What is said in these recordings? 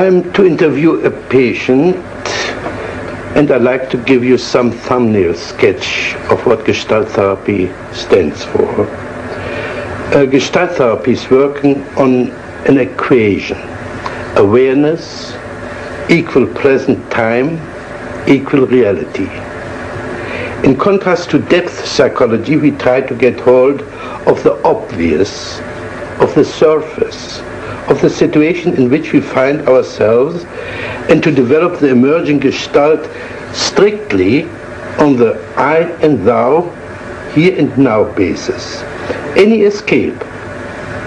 I'm to interview a patient, and I'd like to give you some thumbnail sketch of what Gestalt therapy stands for. Gestalt therapy is working on an equation: awareness equal present time equal reality. In contrast to depth psychology, we try to get hold of the obvious, of the surface, of the situation in which we find ourselves, and to develop the emerging Gestalt strictly on the I and thou, here and now basis. Any escape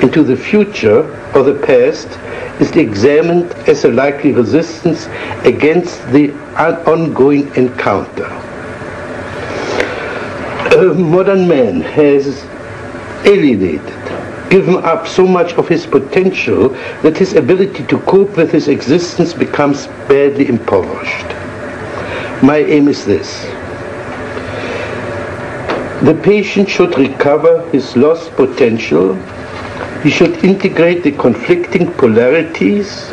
into the future or the past is examined as a likely resistance against the ongoing encounter. Modern man has alienated, given up so much of his potential that his ability to cope with his existence becomes badly impoverished. My aim is this: the patient should recover his lost potential. He should integrate the conflicting polarities,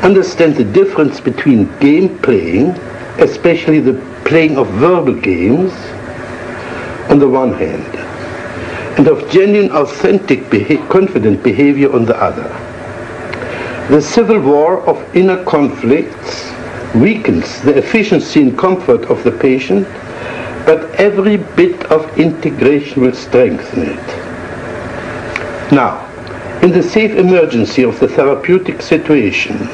understand the difference between game playing, especially the playing of verbal games, on the one hand, and of genuine, authentic, confident behavior on the other. The civil war of inner conflicts weakens the efficiency and comfort of the patient, but every bit of integration will strengthen it. Now, in the safe emergency of the therapeutic situation,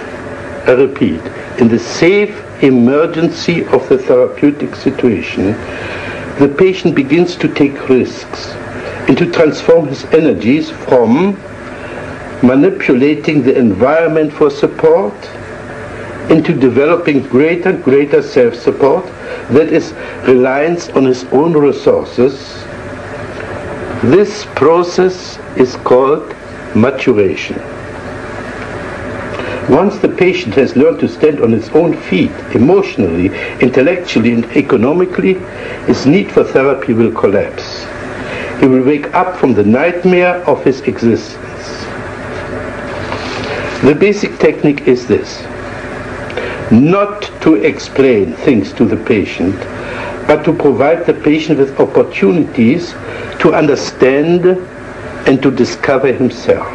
I repeat, in the safe emergency of the therapeutic situation, the patient begins to take risks and to transform his energies from manipulating the environment for support into developing greater self-support, that is, reliance on his own resources. This process is called maturation. Once the patient has learned to stand on his own feet, emotionally, intellectually, and economically, his need for therapy will collapse. He will wake up from the nightmare of his existence. The basic technique is this: not to explain things to the patient, but to provide the patient with opportunities to understand and to discover himself.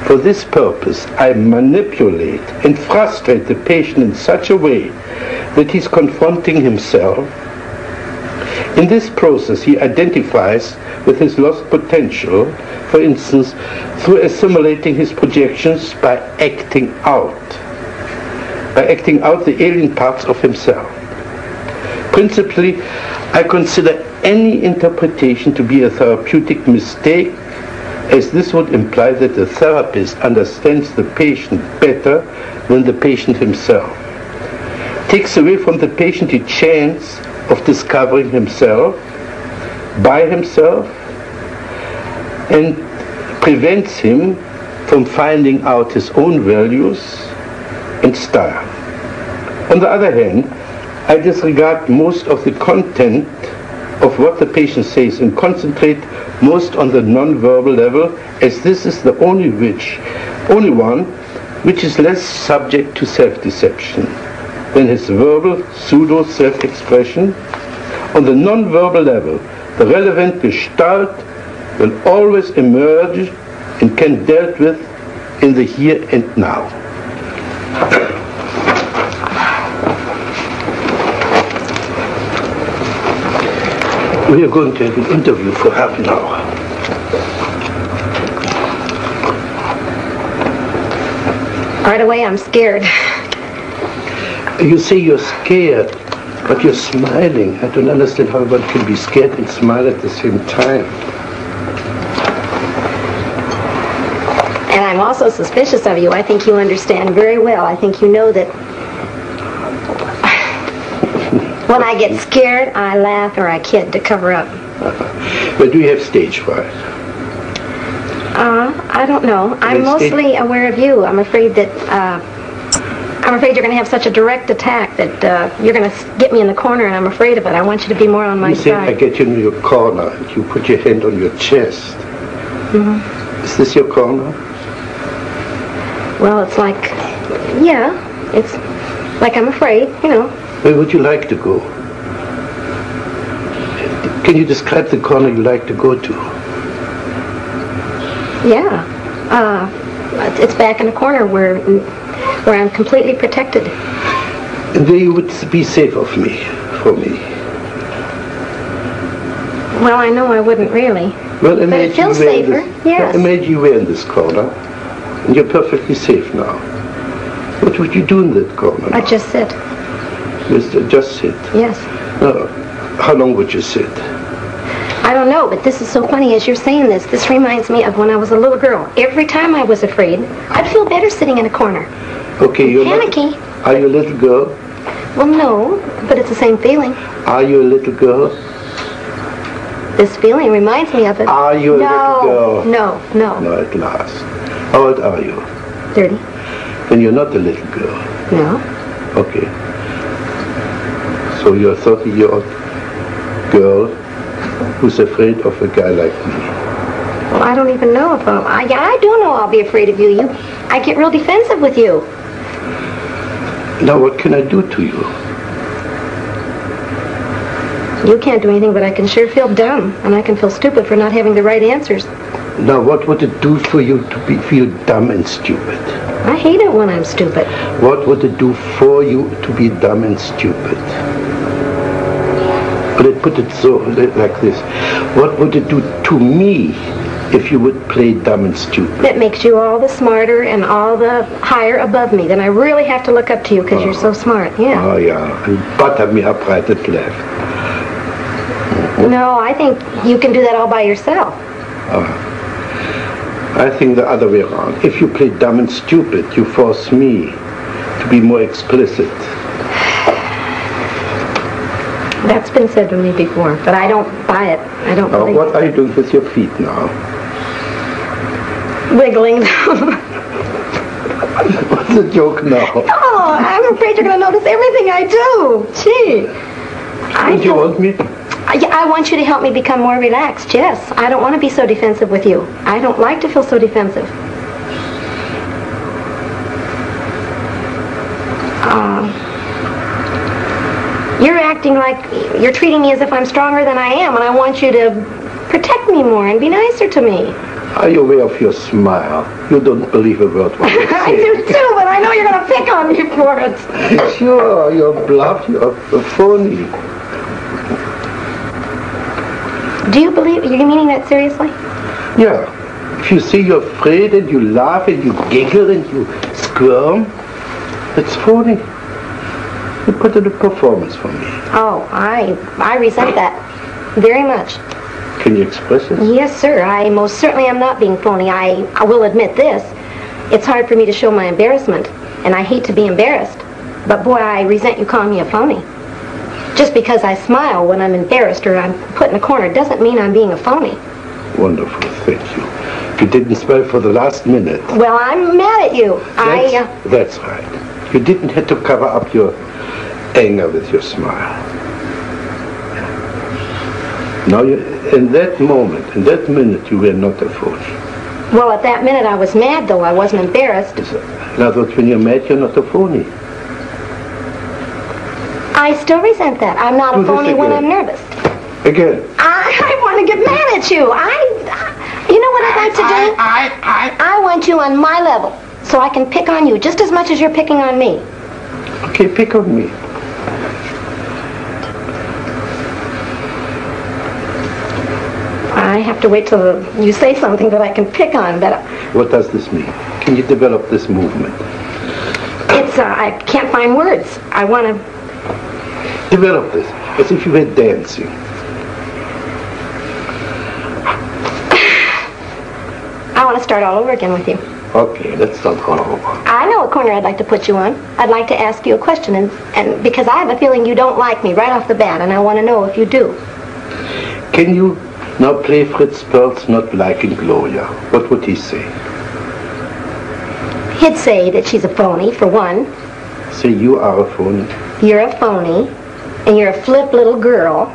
For this purpose, I manipulate and frustrate the patient in such a way that he's confronting himself. In this process, he identifies with his lost potential, for instance, through assimilating his projections by acting out the alien parts of himself. Principally, I consider any interpretation to be a therapeutic mistake, as this would imply that the therapist understands the patient better than the patient himself. Takes away from the patient the chance of discovering himself by himself, and prevents him from finding out his own values and style. On the other hand, I disregard most of the content of what the patient says and concentrate most on the non-verbal level, as this is the only one which is less subject to self-deception than his verbal pseudo-self-expression. On the non-verbal level, the relevant Gestalt will always emerge and can be dealt with in the here and now. We are going to have an interview for half an hour. Right away, I'm scared. You say you're scared, but you're smiling. I don't understand how one can be scared and smile at the same time. And I'm also suspicious of you. I think you understand very well. I think you know that when I get scared, I laugh or I kid to cover up. But do you have stage fright? I don't know. I'm mostly aware of you. I'm afraid that you're going to have such a direct attack that you're going to get me in the corner, and I'm afraid of it. I want you to be more on my side. You say I get you in your corner, and you put your hand on your chest. Mm-hmm. Is this your corner? Well, it's like Yeah, it's like I'm afraid, you know. Where would you like to go? Can you describe the corner you like to go to? Yeah. It's back in a corner where I'm completely protected. And where you would be safe of me, for me. Well, I know I wouldn't really. Well, but it feels safer, yes. Imagine you were in this corner, and you're perfectly safe now. What would you do in that corner now? I'd just sit. Just sit? Yes. How long would you sit? I don't know, but this is so funny as you're saying this. This reminds me of when I was a little girl. Every time I was afraid, I'd feel better sitting in a corner. Okay, you're panicky. Are you a little girl? Well, no, but it's the same feeling. Are you a little girl? This feeling reminds me of it. Are you a little girl? No. No, at last. How old are you? 30. Then you're not a little girl. No. Okay. So you're a 30-year-old girl who's afraid of a guy like me. Well, I don't even know if I do know I'll be afraid of you. I get real defensive with you. Now what can I do to you? You can't do anything, but I can sure feel dumb, and I can feel stupid for not having the right answers. Now what would it do for you to feel dumb and stupid? I hate it when I'm stupid. What would it do for you to be dumb and stupid? But I put it so, like this. What would it do to me if you would play dumb and stupid? It makes you all the smarter and all the higher above me. Then I really have to look up to you because you're so smart, yeah. Oh, yeah. And butter me up right and left. No, I think you can do that all by yourself. I think the other way around. If you play dumb and stupid, you force me to be more explicit. That's been said to me before, but I don't buy it. I don't believe What are you doing with your feet now? Wiggling them. What's the joke now? Oh, I'm afraid you're going to notice everything I do. Gee. Don't you want me? I want you to help me become more relaxed, yes. I don't want to be so defensive with you. I don't like to feel so defensive. You're acting like you're treating me as if I'm stronger than I am, and I want you to protect me more and be nicer to me. Are you aware of your smile? You don't believe a word what you say. I do too, but I know you're going to pick on me for it. Sure, you're bluff, you're phony. Do you believe, you're meaning that seriously? Yeah. If you say you're afraid and you laugh and you giggle and you squirm, it's phony. You put in a performance for me. Oh, I resent that very much. Can you express it? Yes, sir. I most certainly am not being phony. I will admit this. It's hard for me to show my embarrassment, and I hate to be embarrassed. But boy, I resent you calling me a phony. Just because I smile when I'm embarrassed or I'm put in a corner doesn't mean I'm being a phony. Wonderful, thank you. You didn't smile for the last minute. Well, I'm mad at you. That's right. You didn't have to cover up your anger with your smile. Now, in that moment, in that minute, you were not a phony. Well, at that minute I was mad, though. I wasn't embarrassed. In other words, when you're mad, you're not a phony. I still resent that. I'm not a phony when I'm nervous. Again. I want to get mad at you. You know what I'd like to do? I want you on my level, so I can pick on you just as much as you're picking on me. Okay, pick on me. I have to wait till you say something that I can pick on, but... What does this mean? Can you develop this movement? I can't find words. I want to... Develop this, as if you were dancing. I want to start all over again with you. Okay, let's start all over. I know a corner I'd like to put you on. I'd like to ask you a question, and because I have a feeling you don't like me right off the bat, and I want to know if you do. Can you now play Fritz Perls not liking Gloria? What would he say? He'd say that she's a phony, for one. Say you are a phony. You're a phony, and you're a flip little girl,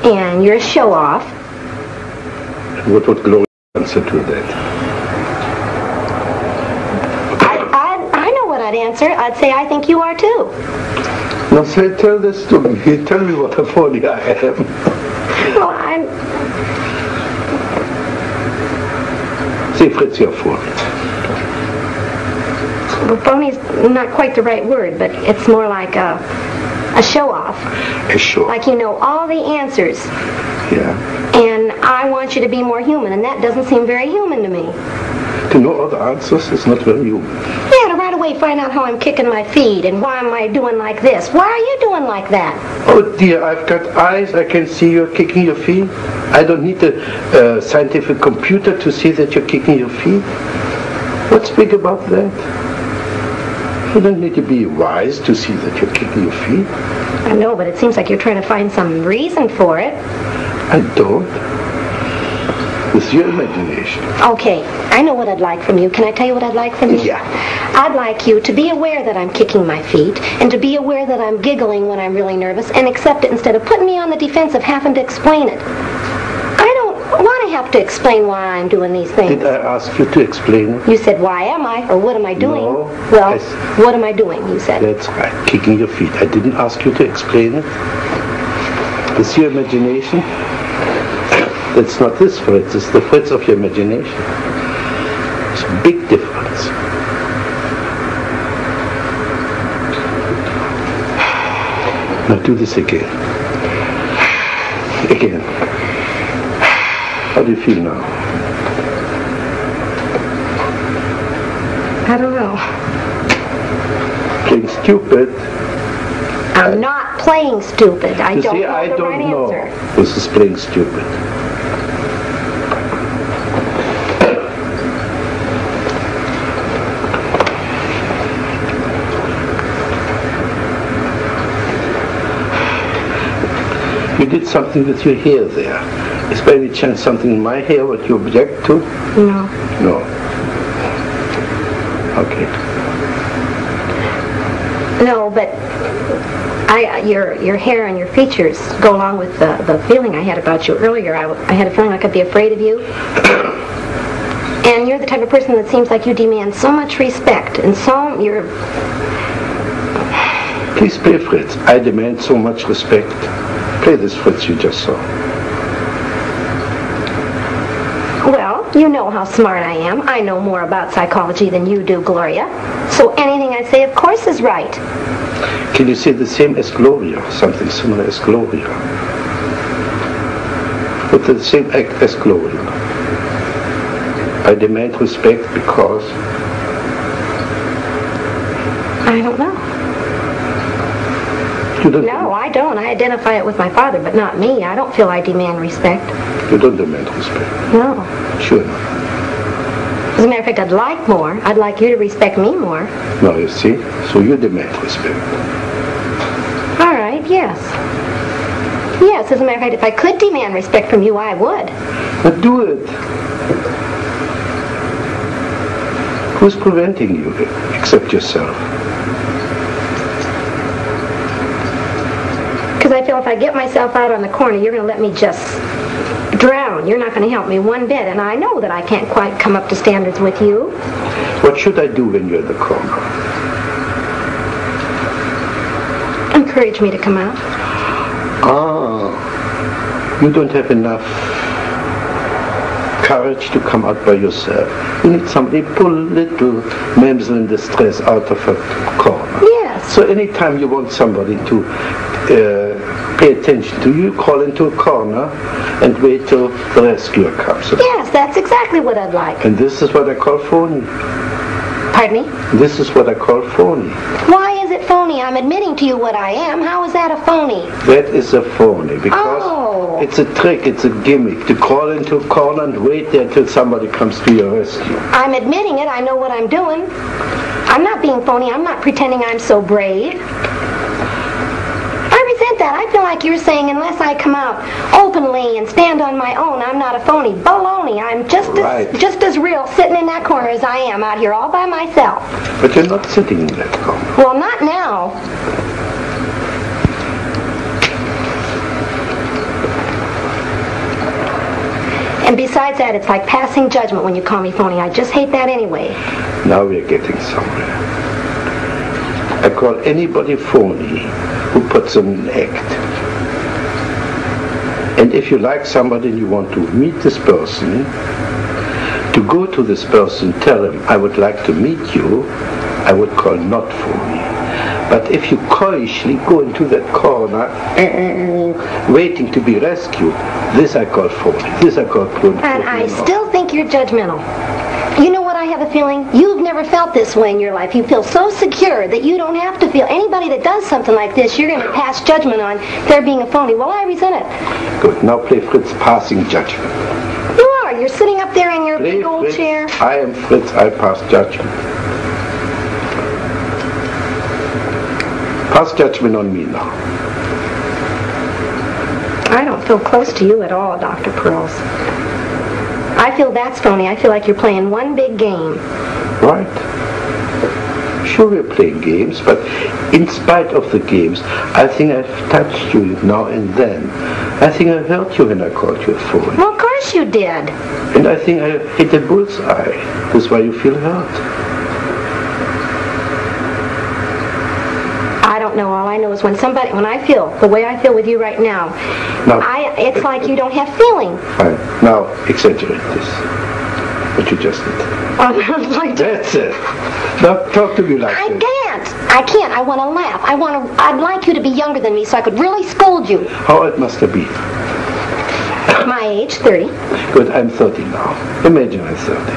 and you're a show-off. And what would Gloria answer to that? I that answer, I'd say I think you are too. Now say, tell this to me. Tell me what a phony I am. Well, I'm... Say, Fritz, you're phony. Well, phony's not quite the right word, but it's more like a show-off. A show. Like you know all the answers. Yeah. And I want you to be more human, and that doesn't seem very human to me. To know all the answers is not very human. Yeah, to right away find out how I'm kicking my feet, and why am I doing like this? Why are you doing like that? Oh dear, I've got eyes, I can see you're kicking your feet. I don't need a scientific computer to see that you're kicking your feet. What's big about that? You don't need to be wise to see that you're kicking your feet. I know, but it seems like you're trying to find some reason for it. I don't. With your imagination. Okay, I know what I'd like from you. Can I tell you what I'd like from you? Yeah. I'd like you to be aware that I'm kicking my feet, and to be aware that I'm giggling when I'm really nervous, and accept it instead of putting me on the defense of having to explain it. I don't want to have to explain why I'm doing these things. Did I ask you to explain it? You said, why am I? Or what am I doing? No. Well, what am I doing, you said. That's right, kicking your feet. I didn't ask you to explain it. With your imagination, that's not this Fritz, it's the Fritz of your imagination. It's a big difference. Now do this again. Again. How do you feel now? I don't know. Playing stupid. I'm not playing stupid. I You don't see, know I the don't right know. answer. This is playing stupid. You did something with your hair there. Is by any chance something in my hair what you object to? No. No. Okay. No, but your hair and your features go along with the feeling I had about you earlier. I had a feeling I could be afraid of you. And you're the type of person that seems like you demand so much respect, and so you're... Please play Fritz. I demand so much respect. Play this Fritz you just saw. Well, you know how smart I am. I know more about psychology than you do, Gloria. So anything I say, of course, is right. Can you say the same as Gloria? Something similar as Gloria? With the same act as Gloria. I demand respect because... I don't know. You don't No, I don't. I identify it with my father, but not me. I don't feel I demand respect. You don't demand respect. No. Sure not. As a matter of fact, I'd like more. I'd like you to respect me more. Now you see, so you demand respect. All right, yes. Yes, as a matter of fact, if I could demand respect from you, I would. But do it. Who's preventing you except yourself? Because I feel if I get myself out on the corner, you're going to let me just drown. You're not going to help me one bit, and I know that I can't quite come up to standards with you. What should I do when you're in the corner? Encourage me to come out. You don't have enough courage to come out by yourself. You need somebody to pull little damsel in distress out of a corner. Yes. So anytime you want somebody to pay attention to you, call into a corner and wait till the rescuer comes. Yes, that's exactly what I'd like. And this is what I call phony. Pardon me? This is what I call phony. Why is it phony? I'm admitting to you what I am. How is that a phony? That is a phony because it's a trick, it's a gimmick to crawl into a corner and wait there till somebody comes to your rescue. I'm admitting it. I know what I'm doing. I'm not being phony. I'm not pretending I'm so brave. I resent that. I feel like you're saying unless I come out openly and stand on my own, I'm not a phony. Baloney. I'm just as real sitting in that corner as I am out here all by myself. But you're not sitting in that corner. Well, not now. And besides that, it's like passing judgment when you call me phony. I just hate that anyway. Now we're getting somewhere. I call anybody phony who puts on an act. And if you like somebody and you want to meet this person, to go to this person, tell him, I would like to meet you, I would call not phony. But if you coyishly go into that corner, waiting to be rescued, this I call phony. This I call phony. And I still think you're judgmental. You know what I have a feeling? You've never felt this way in your life. You feel so secure that you don't have to feel. Anybody that does something like this, you're going to pass judgment on their being a phony. Well, I resent it. Good. Now play Fritz passing judgment. You are. You're sitting up there in your big old Fritz. chair. I am Fritz. I pass judgment. Pass judgment on me now. I don't feel close to you at all, Dr. Perls. I feel that's phony. I feel like you're playing one big game. Right. Sure, we're playing games, but in spite of the games, I think I've touched you now and then. I think I hurt you when I called you a phony. Well, of course you did. And I think I hit a bullseye. That's why you feel hurt. I don't know. All I know is when I feel the way I feel with you right now, it's like you don't have feeling. Fine. Now, exaggerate this. What you just did. That's it. Now, talk to me like this. I can't. I want to laugh. I'd like you to be younger than me so I could really scold you. How old must I be? My age, 30. Good, I'm 30 now. Imagine I'm 30.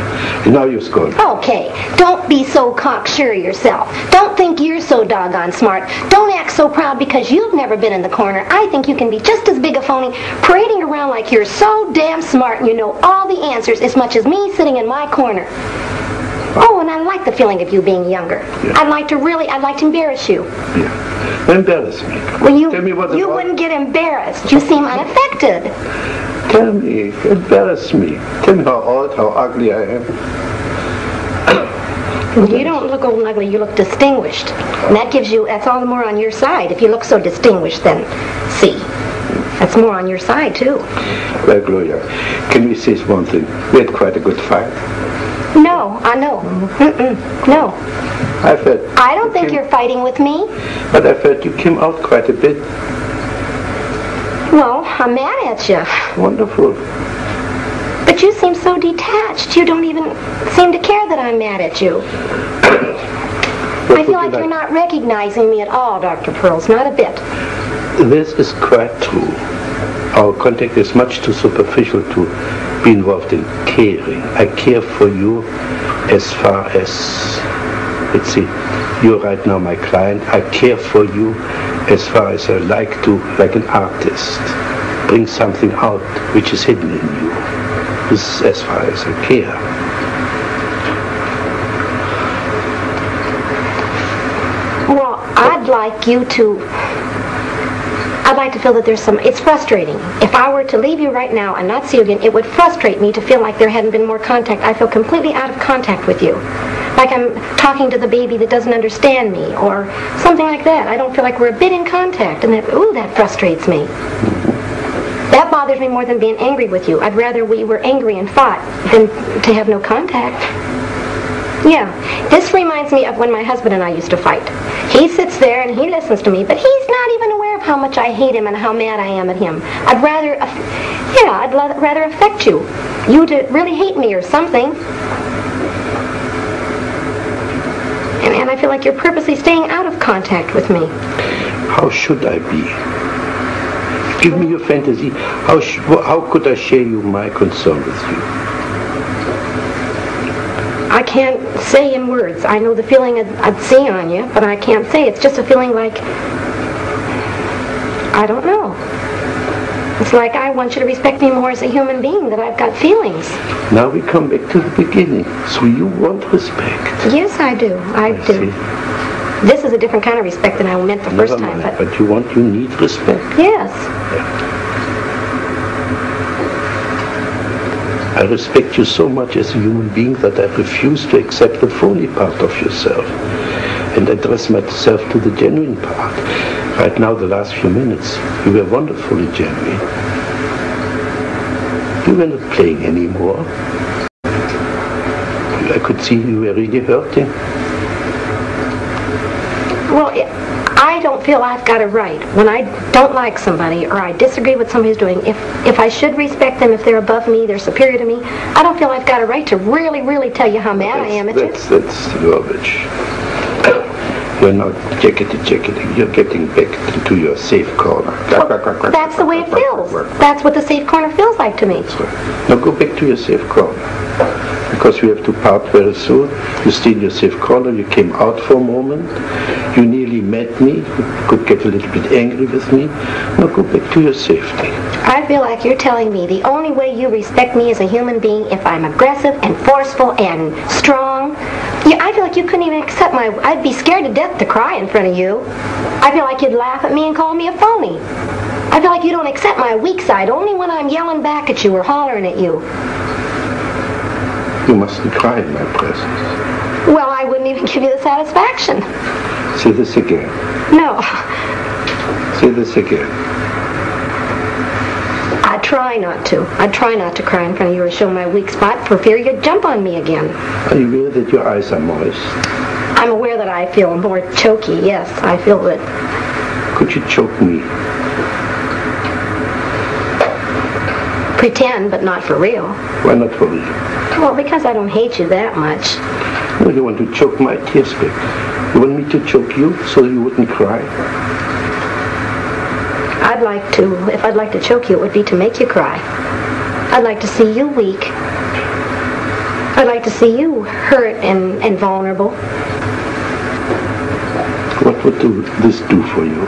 And now you're scolding. Okay, don't be so cocksure of yourself. Don't think you're so doggone smart. Don't act so proud because you've never been in the corner. I think you can be just as big a phony, parading around like you're so damn smart and you know all the answers as much as me sitting in my corner. Oh, and I like the feeling of you being younger. Yeah. I'd like to embarrass you. Yeah. Embarrass me. Well, Tell me what you wouldn't get embarrassed. You seem unaffected. Tell me, embarrass me. Tell me how old, how ugly I am. You don't look old and ugly, you look distinguished. And that's all the more on your side. If you look so distinguished, then see. That's more on your side, too. Well, Gloria, can we say one thing? We had quite a good fight. No, I know. No. I don't think you're fighting with me. But I felt you came out quite a bit. Well, I'm mad at you. Wonderful. But you seem so detached. You don't even seem to care that I'm mad at you. I feel like you're not recognizing me at all, Dr. Perls. Not a bit. This is quite true. Our contact is much too superficial to be involved in caring. I care for you as far as, let's see, you're right now my client. I care for you as far as I like an artist, bring something out which is hidden in you. This is as far as I care. Well, I'd like to feel that there's it's frustrating. If I were to leave you right now and not see you again, it would frustrate me to feel like there hadn't been more contact. I feel completely out of contact with you. Like I'm talking to the baby that doesn't understand me, or something like that. I don't feel like we're a bit in contact, and that frustrates me. That bothers me more than being angry with you. I'd rather we were angry and fought than to have no contact. Yeah, this reminds me of when my husband and I used to fight. He sits there and he listens to me, but he's not even aware of how much I hate him and how mad I am at him. I'd rather affect you. You to really hate me or something. And I feel like you're purposely staying out of contact with me. How should I be? Give me your fantasy. How could I share my concern with you? I can't say in words. I know the feeling I'd see on you, but I can't say. It's just a feeling like, I don't know. It's like I want you to respect me more as a human being, that I've got feelings. Now we come back to the beginning. So you want respect? Yes, I do. I do. See. This is a different kind of respect than I meant the first time. But you need respect. Yes. I respect you so much as a human being that I refuse to accept the phony part of yourself and address myself to the genuine part. Right now, the last few minutes, you were wonderfully genuine. You were not playing anymore. I could see you were really hurting. Well, I don't feel I've got a right when I don't like somebody or I disagree with somebody's doing. If I should respect them, if they're above me, they're superior to me, I don't feel I've got a right to really, really tell you how mad I am at you. That's garbage. You're not jacketing. You're getting back into your safe corner. Well, that's the way it feels. That's what the safe corner feels like to me. That's right. Now go back to your safe corner. Because we have to part very soon. You stayed in your safe corner. You came out for a moment. You nearly met me. You could get a little bit angry with me. Now go back to your safety. I feel like you're telling me the only way you respect me as a human being if I'm aggressive and forceful and strong. Yeah, I feel like you couldn't even accept my... I'd be scared to death to cry in front of you. I feel like you'd laugh at me and call me a phony. I feel like you don't accept my weak side only when I'm yelling back at you or hollering at you. You mustn't cry in my presence. Well, I wouldn't even give you the satisfaction. Say this again. No. Say this again. I try not to. I try not to cry in front of you or show my weak spot for fear you'd jump on me again. Are you aware that your eyes are moist? I'm aware that I feel more choky, yes. I feel that... Could you choke me? Pretend, but not for real. Why not for real? Well, because I don't hate you that much. No, you want to choke my tears back. You want me to choke you so you wouldn't cry? I'd like to, if I'd like to choke you, it would be to make you cry. I'd like to see you weak. I'd like to see you hurt and vulnerable. What would this do for you?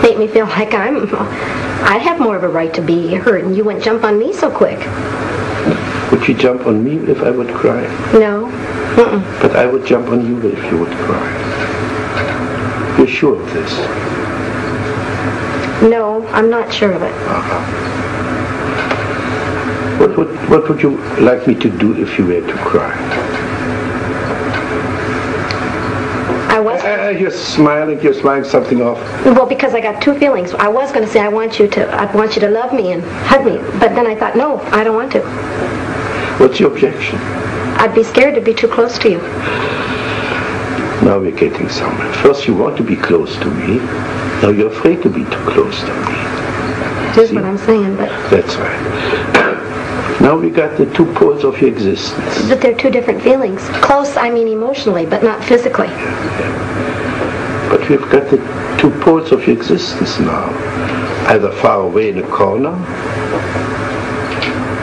Make me feel like I'd have more of a right to be hurt and you wouldn't jump on me so quick. Would you jump on me if I would cry? No. Mm-mm. But I would jump on you if you would cry. You're sure of this? No, I'm not sure of it. What would you like me to do if you were to cry? You're smiling something off. Well, because I got two feelings. I was going to say I want you to love me and hug me, but then I thought, no, I don't want to. What's your objection? I'd be scared to be too close to you. Now we're getting somewhere. First you want to be close to me. Now you're afraid to be too close to me. Here's what I'm saying, but... That's right. Now we got the two poles of your existence. But they're two different feelings. Close, I mean emotionally, but not physically. Yeah. But we've got the two poles of your existence now. Either far away in a corner,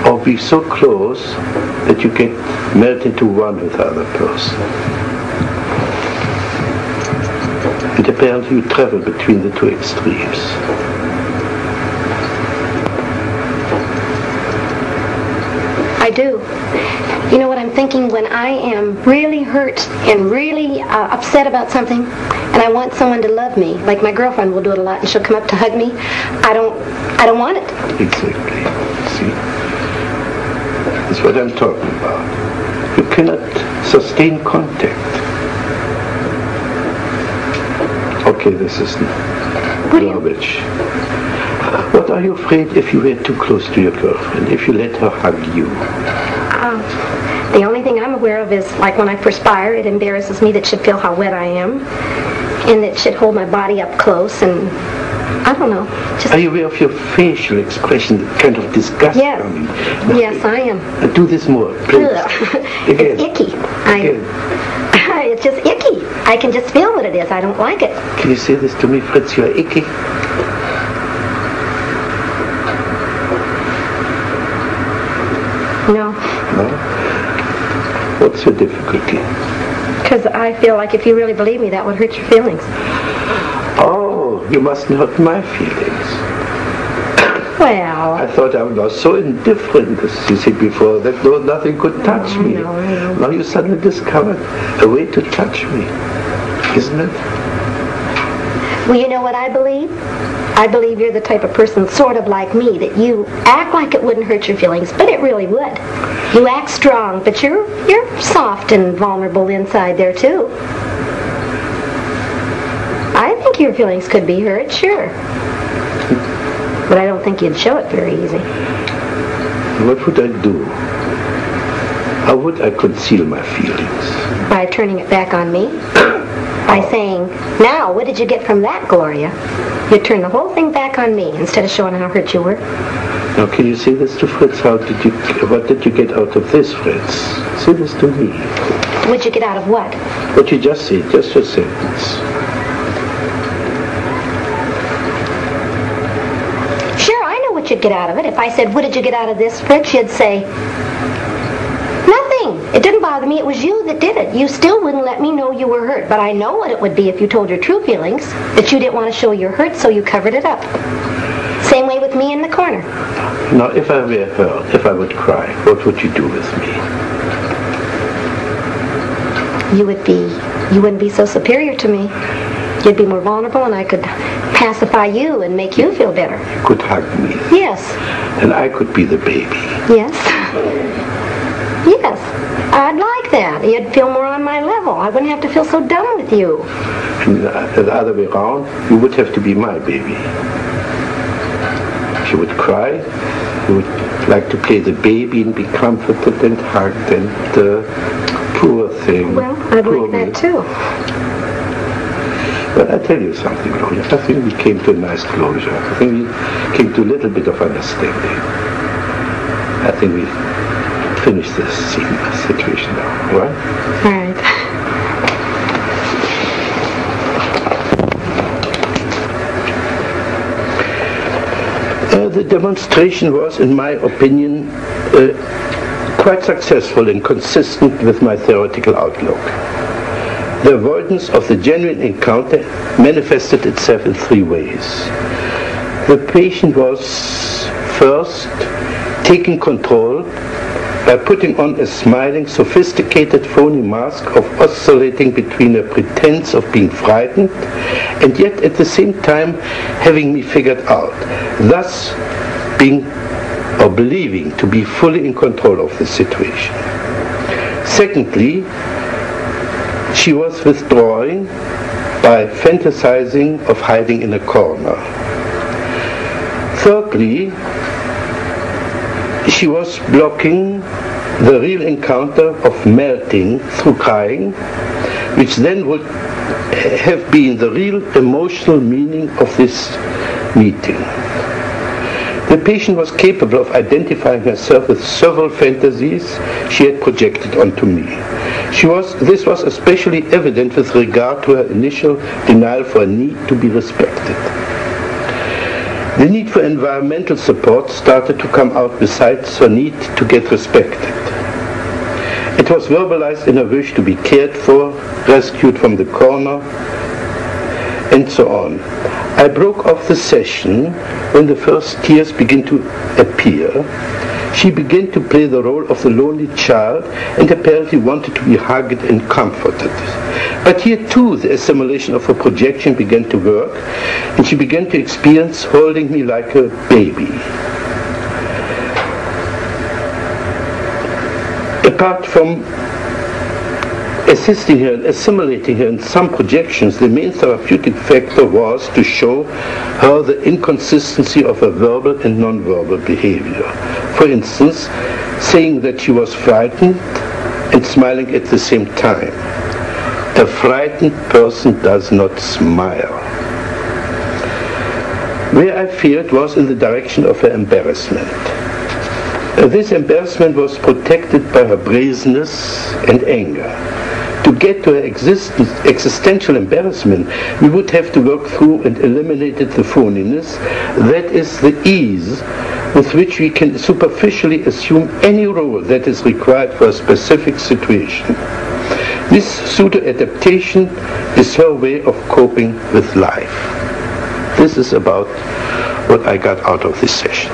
or be so close that you can melt into one with the other person. And apparently you travel between the two extremes. I do. You know what I'm thinking? When I am really hurt and really upset about something, and I want someone to love me, like my girlfriend will do it a lot, and she'll come up to hug me, I don't want it. Exactly. See? That's what I'm talking about. You cannot sustain contact. Okay, this is garbage. What are you afraid if you were too close to your girlfriend, if you let her hug you? The only thing I'm aware of is, like when I perspire, it embarrasses me that she'd feel how wet I am, and that she'd hold my body up close, and I don't know. Are you aware of your facial expression, kind of disgust? Yes. Yes, I am. Do this more, please. Again. It's icky. Again. It's just icky. I can just feel what it is. I don't like it. Can you say this to me, Fritz? You're icky. No. No? What's your difficulty? Because I feel like if you really believe me, that would hurt your feelings. Oh, you mustn't hurt my feelings. Well... I thought I was so indifferent, as you said before, that nothing could touch me. No. Now you suddenly discovered a way to touch me, isn't it? Well, you know what I believe? I believe you're the type of person sort of like me, that you act like it wouldn't hurt your feelings, but it really would. You act strong, but you're soft and vulnerable inside there too. I think your feelings could be hurt, sure. But I don't think you'd show it very easy. What would I do? How would I conceal my feelings? By turning it back on me? by saying, now, what did you get from that, Gloria? You turned the whole thing back on me instead of showing how hurt you were. Now, can you say this to Fritz? What did you get out of this, Fritz? Say this to me. What'd you get out of what? What you just said, just a sentence. Sure, I know what you'd get out of it. If I said, what did you get out of this, Fritz, you'd say, nothing. It didn't bother me. It was you that did it. You still wouldn't let me know you were hurt. But I know what it would be if you told your true feelings, that you didn't want to show you're hurt, so you covered it up. Same way with me in the corner. Now, if I were hurt, if I would cry, what would you do with me? You wouldn't be so superior to me. You'd be more vulnerable, and I could pacify you and make you feel better. You could hug me. Yes. And I could be the baby. Yes. Yes. I'd like that. You'd feel more on my level. I wouldn't have to feel so dumb with you. And the other way around, you would have to be my baby. If you would cry, you would like to play the baby and be comforted and hugged and poor thing. Well, I'd like that too. But I tell you something, Gloria. I think we came to a nice closure. I think we came to a little bit of understanding. I think we finished this situation now, all right? All right. The demonstration was, in my opinion, quite successful and consistent with my theoretical outlook. The avoidance of the genuine encounter manifested itself in three ways. The patient was first taking control by putting on a smiling, sophisticated, phony mask of oscillating between a pretense of being frightened and yet at the same time having me figured out, thus being or believing to be fully in control of the situation. Secondly, she was withdrawing by fantasizing of hiding in a corner. Thirdly, she was blocking the real encounter of melting through crying, which then would have been the real emotional meaning of this meeting. The patient was capable of identifying herself with several fantasies she had projected onto me. This was especially evident with regard to her initial denial for a need to be respected. The need for environmental support started to come out besides her need to get respected. It was verbalized in her wish to be cared for, rescued from the corner, and so on. I broke off the session when the first tears began to appear. She began to play the role of the lonely child and apparently wanted to be hugged and comforted. But here too the assimilation of her projection began to work, and she began to experience holding me like a baby. Apart from assisting her and assimilating her in some projections, the main therapeutic factor was to show her the inconsistency of her verbal and non-verbal behavior. For instance, saying that she was frightened and smiling at the same time. A frightened person does not smile. Where I feared was in the direction of her embarrassment. This embarrassment was protected by her brazenness and anger. To get to her existential embarrassment, we would have to work through and eliminate the phoniness, that is the ease with which we can superficially assume any role that is required for a specific situation. This pseudo-adaptation is her way of coping with life. This is about what I got out of this session.